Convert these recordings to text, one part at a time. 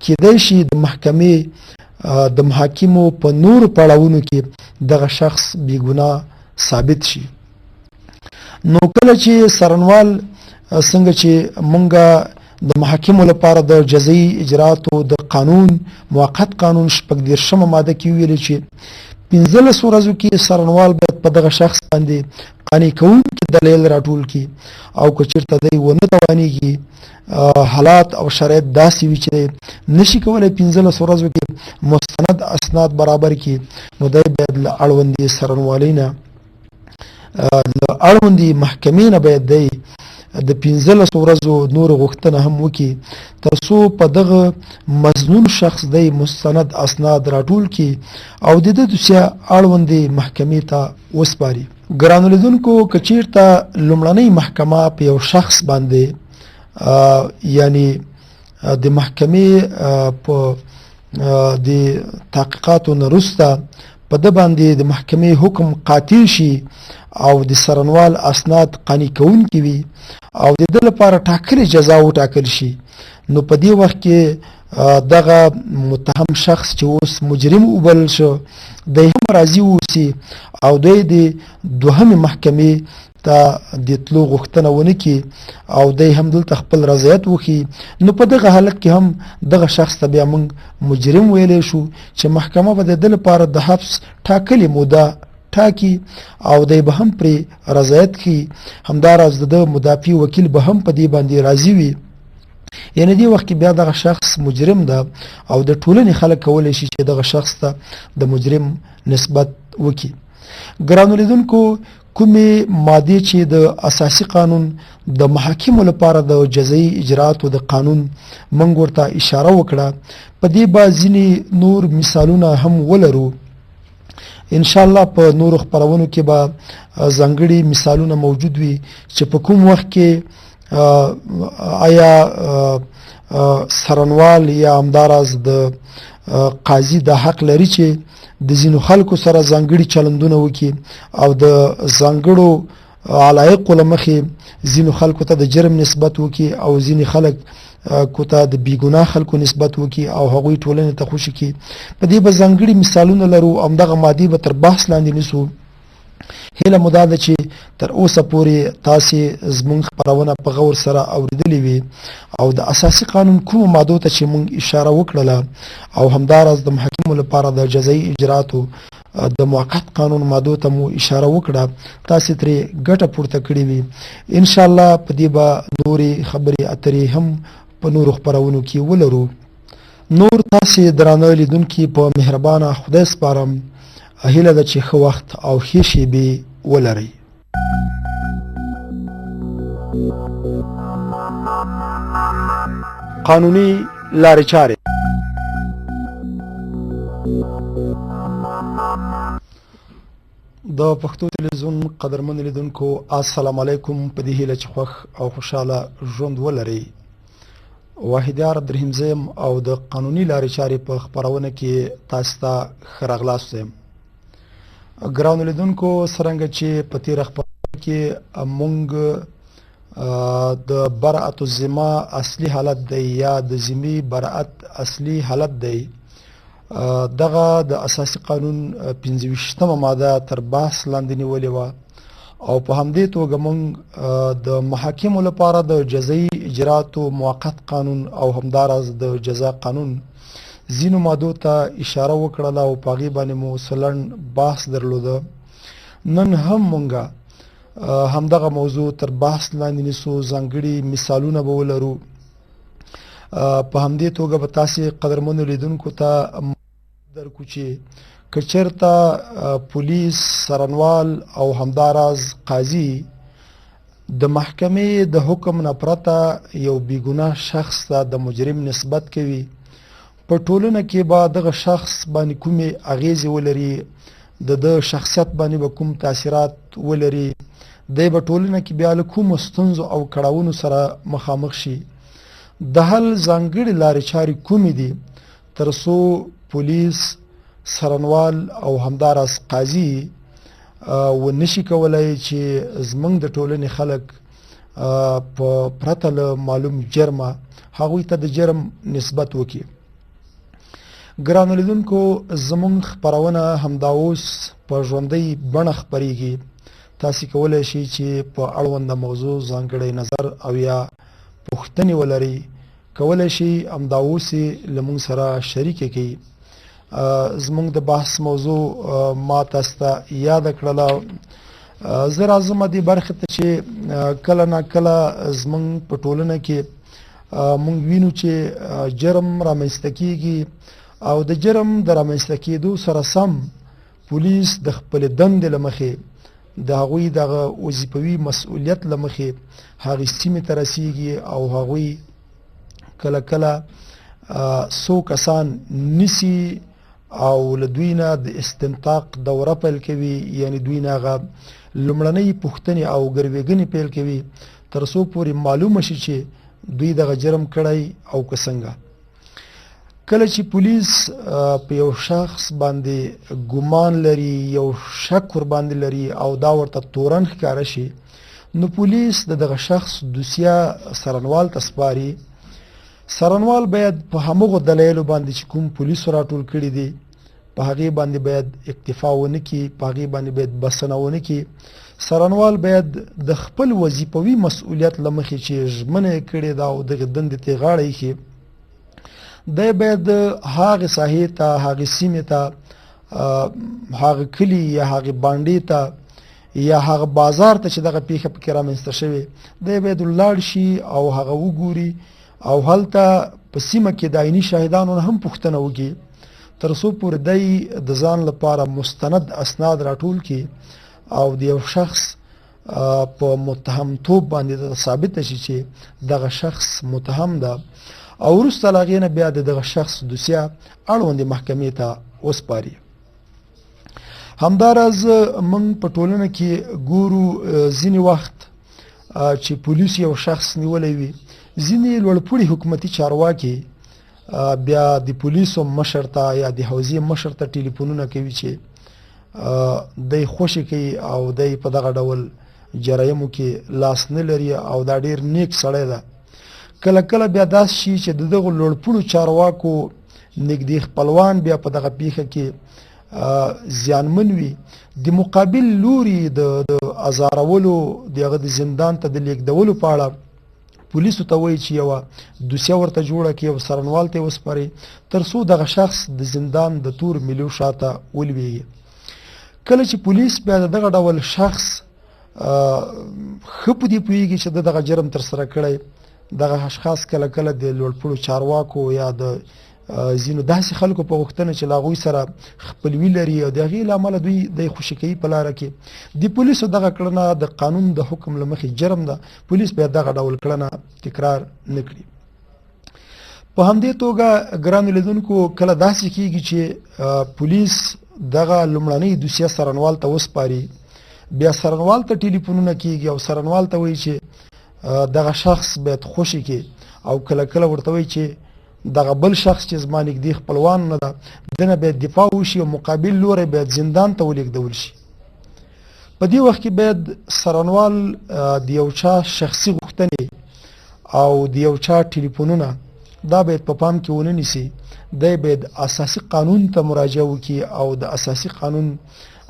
کېدای شي د محکمې د محاکمو په نورو پړاوونو کې دغه شخص بې ګناه ثابت شي. نو کله چې څارنوال څنګه چې مونږه د محاکمو لپاره د جزایي اجراتو د قانون موقت قانون 14مه ماده کې ویلي چې 15 ورځو کې څارنوال باید په دغه شخص باندې قانع کوونکي دلایل راټول کړي او که چېرته دی ونه توانېږي حالات او شرایط داسې وي چې نشي کولی 15 ورځو کې مستند اسناد برابر کړي، نو دی باید له اړوندې څارنوالۍ نه له اړوندې محکمې نه باید دی د 15 ورځو نور غوښتنه هم وکړي تر څو په دغه مظنون شخص دی مستند اسناد راټول کړي او د ده دوسیه اړوندې محکمې ته وسپاري. ګرانو لیدونکو، که چېرته لومړنۍ محکمه په یو شخص باندې یعنی د محکمې په د تحقیقاتو نه وروسته په ده باندې د محکمې حکم قاطع شي او د څارنوال اسناد قانع کوونکي وي او د ده لپاره ټاکلې جزا وټاکل شي، نو په دې وخت کې دغه متهم شخص چې اوس مجرم وبلل شو دی هم راضي واوسي او دی د دوهمې محکمې ته د تلو غوښتنه ونه کړي او دی هم دلته خپل رضایت وښي، نو په دغه حالت کې هم دغه شخص ته بیا موږ مجرم ویلی شو چې محکمه به د ده لپاره د حبس ټاکلې موده ټاکي او دی به هم پرې رضایت ښي. همداراز د ده مدافع وکیل به هم په دې باندې راضي وي. یعنې دې وخت کې بیا دغه شخص مجرم ده او د ټولنې خلک کولی شي چې دغه شخص ته د مجرم نسبت وکړي. ګرانو لیدونکو، کومې مادې چې د اساسي قانون د محاکمو لپاره د جزایي اجراتو د قانون موږ ورته اشاره وکړه، په دې به ځینې نور مثالونه هم ولرو. ان شاء الله په نورو خپرونو کې به ځانګړي مثالونه موجود وي چې په کوم وخت کې آیا څارنوال یا همداراز د قاضي د حق لري چې د ځینو خلکو سره ځانګړي چلندونه وکړي او د ځانګړو علایقو له مخې ځینو خلکو ته د جرم نسبت وکړي او ځینې خلک کوته د بیګناه خلکو نسبت وکړي او هغوی ټولنې ته خوشي کړي. په دې به ځانګړي مثالونه لرو، همدغه مادې به تر بحث لاندې نیسو. هیله مو دا ده چې تر اوسه پورې تاسې زموږ خپرونه په غور سره اورېدلې وي او د اساسي قانون کومو مادو ته چې موږ اشاره وکړله او همداراز د محاکمو لپاره د جزایي اجراتو د موقت قانون مادو ته مو اشاره وکړه، تاسې ترې ګټه پورته کړې وي. ان شاء الله په دې به نورې خبرې اترې هم په نورو خپرونو کې ولرو. نور تاسې درانه لیدونکي په مهربانه خدای سپارم، هیله ده چې ښه وخت او ښې شېبې ولرئ. قانوني لارې چارې. د پښتو تلویزیون قدرمن لیدونکو السلام علیکم. په دې هیله چې خوښ او خوشحاله ژوند ولرئ. واحدیار عبدالرحیم زیم او د قانوني لارې چارې په خپرونه کې تاسو ته ښه راغلاست یم. ګرانو لیدونکو، څرنګه چې په تېره خپرونه کې موږ د برأت الذمه اصلي حالت دی یا د ذمې برأت اصلي حالت دی، دغه د اساسي قانون 25مه ماده تر بحث لاندې نیولې وه او په همدې توګه موږ د محاکمو لپاره د جزایي اجراتو موقت قانون او همداراز د جزا قانون ځینو مادو ته اشاره وکړله او په هغې باندې مو سلنډ بحث درلوده. نن هم مونږه همدغه موضوع تر بحث لاندې نیسو، ځانګړي مثالونه به ولرو. په همدې توګه به تاسې قدرمنو لیدونکو ته درکو چې که چېرته پولیس، څارنوال او همداراز قاضي د محکمې د حکم نه پرته یو بیګناه شخص ته د مجرم نسبت کوي، په ټولنه کې به دغه شخص باندې کومې اغیزې ولري، د ده شخصیت باندې به کوم تاثیرات ولري، دی به ټولنه کې بیا له کومو ستونزو او کړاوونو سره مخامخ شي. د حل ځانګړې لارې چارې کومې دي تر څو پولیس، څارنوال او همداراز قاضي ونشي کولی چې زموږ د ټولنې خلک په پرته له معلوم جرمه هغوی ته د جرم نسبت وکړي. ګرانو لیدونکو زموږ خپرونه همدا اوس په ژوندۍ بڼه خپریږي. تاسې کولی شئ چې په اړونده موضوع ځانګړی نظر او یا پوښتنې ولرئ، کولی شئ همدا اوس یې له موږ سره شریکې کړئ. زموږ د بحث موضوع ما تاسو ته یاده کړله. زه راځم دې برخې ته چې کله نا کله زموږ په ټولنه کې موږ وینو چې جرم رامنځته کېږي او د جرم د رامنځته کېدو سره سم پولیس د خپلې دندې له مخې د هغوی دغه وظیفوي مسؤلیت له مخې هغې سیمې ته رسیږي او هغوی کله کله څو کسان نیسي او له دوی نه د استنطاق دوره پیل کوي، یعنی دوی نه هغه لومړنۍ پوښتنې او ګروېږنې پیل کوي تر څو پورې معلومه شي چې دوی دغه جرم کړی او که څنګه. کله چې پولیس په یو شخص باندې ګمان لري، یو شک ور باندې لري او دا ورته تورن ښکاره شي، نو پولیس دغه شخص دوسیه څارنوال ته سپاري. څارنوال باید په همغو دلایلو باندې چې کوم پولیسو راټول کړي دي په هغې باندې باید اکتفا ونه کړي، په هغې باندې باید بسنه ونه کړي. څارنوال باید د خپل وظیفوي مسؤلیت له مخې چې ژمنه یې کړې ده او دغې دندې ته یې غاړه ایښي، دی باید هغې ساحې ته، هغې سیمې ته، هغه کلي یا هغې بانډې ته یا هغه بازار ته چې دغه پیښه پکې رامنځته شوې، دی باید ولاړ شي او هغه وګوري او هلته په سیمه کې د عیني شاهدانو نه هم پوښتنه وکړي تر څو پورې دی د ځان لپاره مستند اسناد راټول کړي او د یو شخص په متهمتوب باندې ثابته شي چې دغه شخص متهم ده او وروسته له هغې نه بیا د دغه شخص دوسیه اړوندې محکمې ته وسپاري. همداراز موږ په ټولنه کې ګورو ځینې وخت چې پولیس یو شخص نیولی وي، ځینې لوړپوړي حکومتي چارواکي بیا د پولیسو مشر ته یا د حوزې مشر ته ټلیفونونه کوي چې دی خوشي کوي او دی په دغه ډول جرایمو کې لاس نه لري او دا ډیر نیک سړی ده. کله کله بیا داسې شي چې د دغو لوړپوړو چارواکو نږدې خپلوان بیا په دغه پیښه کې زیانمن وي، د مقابل لوري د ازارولو دغه د زندان ته د لیږدولو په اړه پولیسو ته وایي چې یوه دوسیه ورته جوړه کړي او څارنوال ته یې وسپاري تر څو دغه شخص د زندان د تور میلو شاته ولویږي. کله چې پولیس بیا دغه ډول شخص ښه په دې پوهېږي چې دغه جرم ترسره کړی، دغه اشخاص کله کله د لوړپوړو چارواکو یا د ځینو داسې خلکو په غوښتنه چې له هغوی سره خپلوي لري او د هغې له امله دوی د خوشي کوي په لاره کې د پولیسو دغه کړنه د قانون د حکم له مخې جرم ده، پولیس باید دغه ډول کړنه تکرار نه کړي. په همدې توګه ګرانو لیدونکو کله داسې کېږي چې پولیس دغه لومړنۍ دوسیه څارنوال ته وسپاري، بیا څارنوال ته ټلیفونونه کېږي او څارنوال ته وایي چې دغه شخص باید خوشي کړي او کله کله ورته وایي چې دغه بل شخص چې زما نږدې خپلوان نه ده دنه باید دفاع وشي او مقابل لوری باید زندان ته ولېږدول شي. په دې وخت کې باید څارنوال د یو چا شخصي غوښتنې او د یو چا ټلیفونونه دا باید په پام کې ونه نیسي، دی باید اساسي قانون ته مراجعه وکړي او د اساسي قانون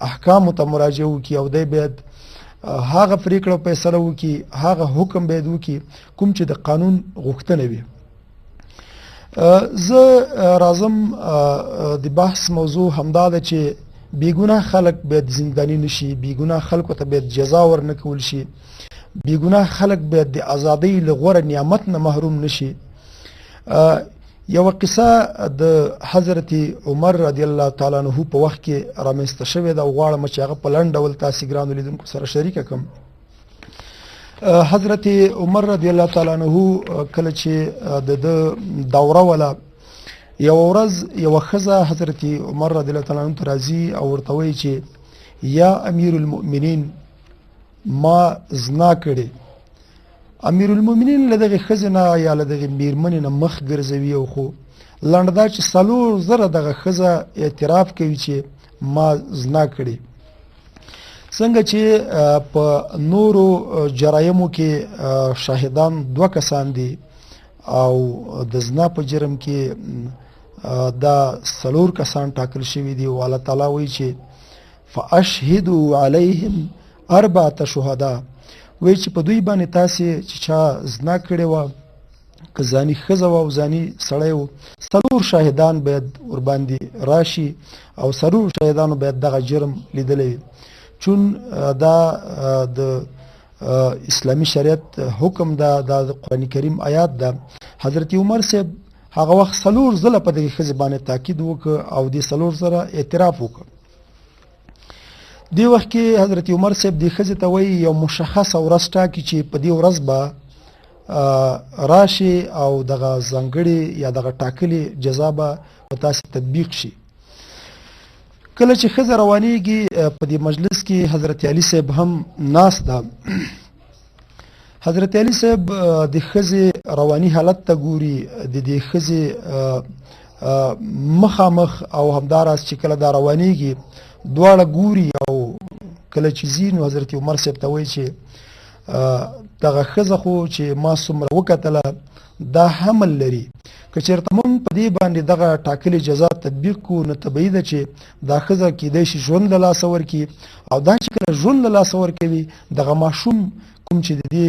احکامو ته مراجعه وکړي او دی باید هغه پریکړه فیصله وکړي، هغه حکم باید وکړي کوم چې د قانون غوښتنه وي. زه راځم د بحث موضوع همدا ده چې بیګناه خلک باید زنداني نشي، بیګناه خلکو ته باید جزا ورنه کول شي، بیګناه خلک باید د ازادۍ له غوره نعمت نه محروم نشي. یوه قصه د حضرت عمر رضی الله تعالی عنه په وخت کې رامنځته شوې ده او غواړم چې هغه په لنډ ډول تاسې ګرانو لیدونکو سره شریکه کړم. حضرت عمر رضی الله تعالی عنه کله چې د دوره ولا یو ورځ یو ښځه حضرت عمر رضی الله تعالی عنه ته راځي او ورته وایي چې یا امیر المؤمنین ما زنا کړې. امیر المؤمنین له دغې ښځې نه یا له دغې میرمنې نه مخ ګرځوي او خو لنډ دا چې 4,000 دغه ښځه اعتراف کوي چې ما زنا کړې. څنګه چې په نورو جرایمو کې شاهدان 2 کسان دي او د زنا په جرم کې دا 4 کسان ټاکل شوي دي او الله تعالی وایي چې فاشهدوا علیهم 4 شهدا، وایي چې په دوی باندې تاسې چې چا زنا کړې وه، که زاني ښځه وه او زاني سړی و، 4 شاهدان باید ورباندې راشي او 4 شاهدانو باید دغه جرم لیدلی وي. چون دا د اسلامي شریعت حکم ده، دا د قرآن کریم آیات ده. حضرت عمر صاحب هغه وخت 4 ځله په دغې ښځې باندې تاکید وکړ او دې 4 سره اعتراف وکړ. دې وخت کې حضرت عمر صاحب دې ښځې ته وایي یو مشخصه ورځ ټاکي چې په دې ورځ به راشي او دغه ځانګړې یا دغه ټاکلې جزا به په تاسې تطبیق شي. کله چې ښځه روانېږي په دې مجلس کې حضرت علي صاحب هم ناست ده. حضرت علي صاحب د ښځې رواني حالت ته ګوري، د دې ښځې مخامخ او همداراز چې کله دا روانېږي دواړه ګوري او کله چې ځي نو حضرت عمر صاحب ته وایي چې دغه ښځه خو چې ما څومره وکتله دا حمل لري، که چېرته مونږ په دې باندې دغه ټاکلې جزا تطبیق کړو نو طبیعي ده چې دا ښځه کیدای شي ژوند له لاسه ورکړي او دا چې کله ژوند له لاسه ورکوي دغه ماشوم کوم چې د دې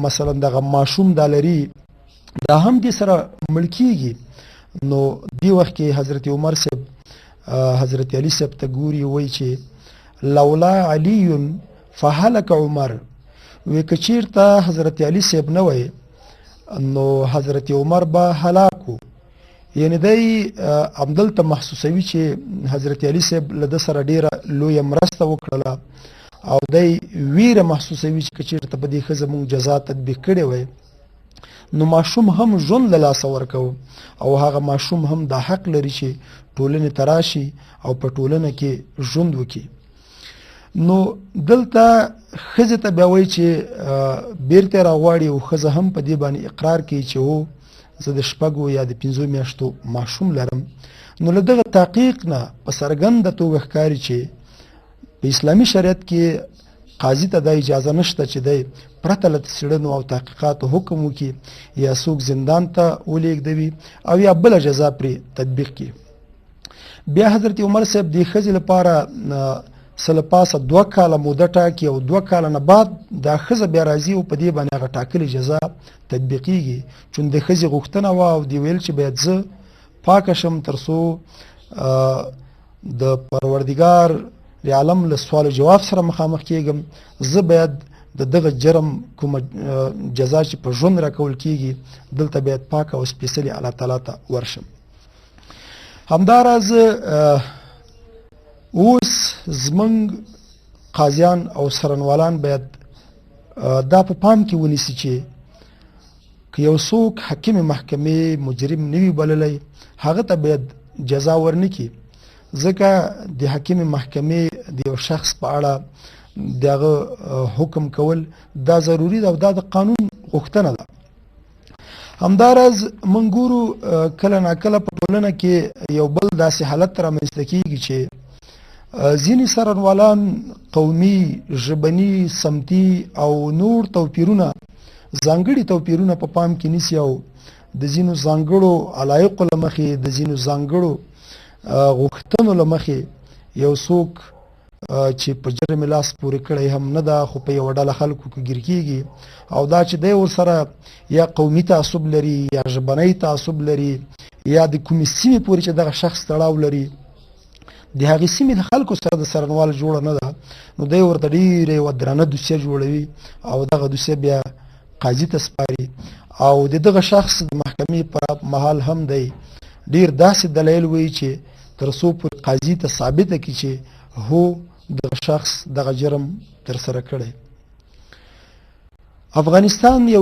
مثلا دغه ماشوم دا لري دا هم دې سره مړ کېږي. نو دې وخت کې حضرت عمر صاحب حضرت علي صاحب ته ګوري وایي چې لولا علی فهلك عمر، وی که چېرته حضرت علي صاحب نه وی نو حضرت عمر به هلاک و. یعنې دی همدلته محسوسوي چې حضرت علي صاحب له ده سره ډېره لویه مرسته وکړله او دی ویره محسوسوي چې که چېرته په دې ښځه مونږ جزا تطبیق کړې وی نو ماشوم هم ژوند له لاسه ورکوو او هغه ماشوم هم دا حق لري چې ټولنې ته راشي او په ټولنه کې ژوند وکړي. نو دلته ښځې ته بیا وایي چې بیرته راغواړي او ښځه هم په دې باندې اقرار کوي چې هو زه د 6 یا د 5 میاشتو ماشوم لرم. نو له دغه تحقیق نه په څرګنده توګه ښکاري چې په اسلامي شریعت کې قاضي ته دا اجازه نشته چې دی پرته له څېړنو او تحقیقاتو حکم وکړي یا څوک زندان ته ولېږدوي او یا بله جزا پرې تطبیق کړي. بیا حضرت عمر صاحب دې ښځې لپاره سله پاسه 2 کاله موده ټاکي او 2 کاله نه بعد دا ښځه بیا راځي او په دې باندې هغه ټاکلې جزا تطبیقیږي. چون د ښځې غوښتنه وه او دې ویل چې باید زه پاکه شم تر څو د پروردګار عالم له سوال جواب سره مخامخ کېږم، زه باید د دغه جرم کومه جزا چې په ژوند راکول کېږي دلته باید پاکه او سپېڅلې الله تعالی ته ورشم. همداراز اوس زمونږ قاضیان او څارنوالان باید دا په پام کې ونیسي چې که یو څوک حکیم محکمې مجرم نه وي بللی هغه ته باید جزا ورنه کړي، ځکه د حکیم محکمې د یو شخص په اړه دغه حکم کول دا ضروري ده او دا د قانون غوښتنه ده. همداراز موږ ګورو کله ناکله په ټولنه کې یو بل داسې حالت رامنځته کېږي چې ځینې څارنوالان قومي، ژبني، سمتي او نور توپیرونه ځانګړي توپیرونه په پام کې نیسي او د ځینو ځانګړو علایقو له مخې د ځینو ځانګړو غوښتنو له مخې یو څوک چې په جرم لاس پورې کړی هم نه ده خو په یوه ډله خلکو کې ګیر کېږي او دا چې دی ورسره یا قومي تعصب لري یا ژبنی تعصب لري یا د کومې سیمې پورې چې دغه شخص تړاو لري د هغې سیمې د خلکو سره د څارنوال جوړه نه ده، نو دی ورته ډېره یوه درنه دوسیه جوړوي او دغه دوسیه بیا قاضي ته سپاري او د دغه شخص د محکمې په مهال هم دی ډېر داسې دلایل وایي چې تر څو پورې قاضي ته ثابته کړي چې هو دغه شخص دغه جرم ترسره کړی. افغانستان یو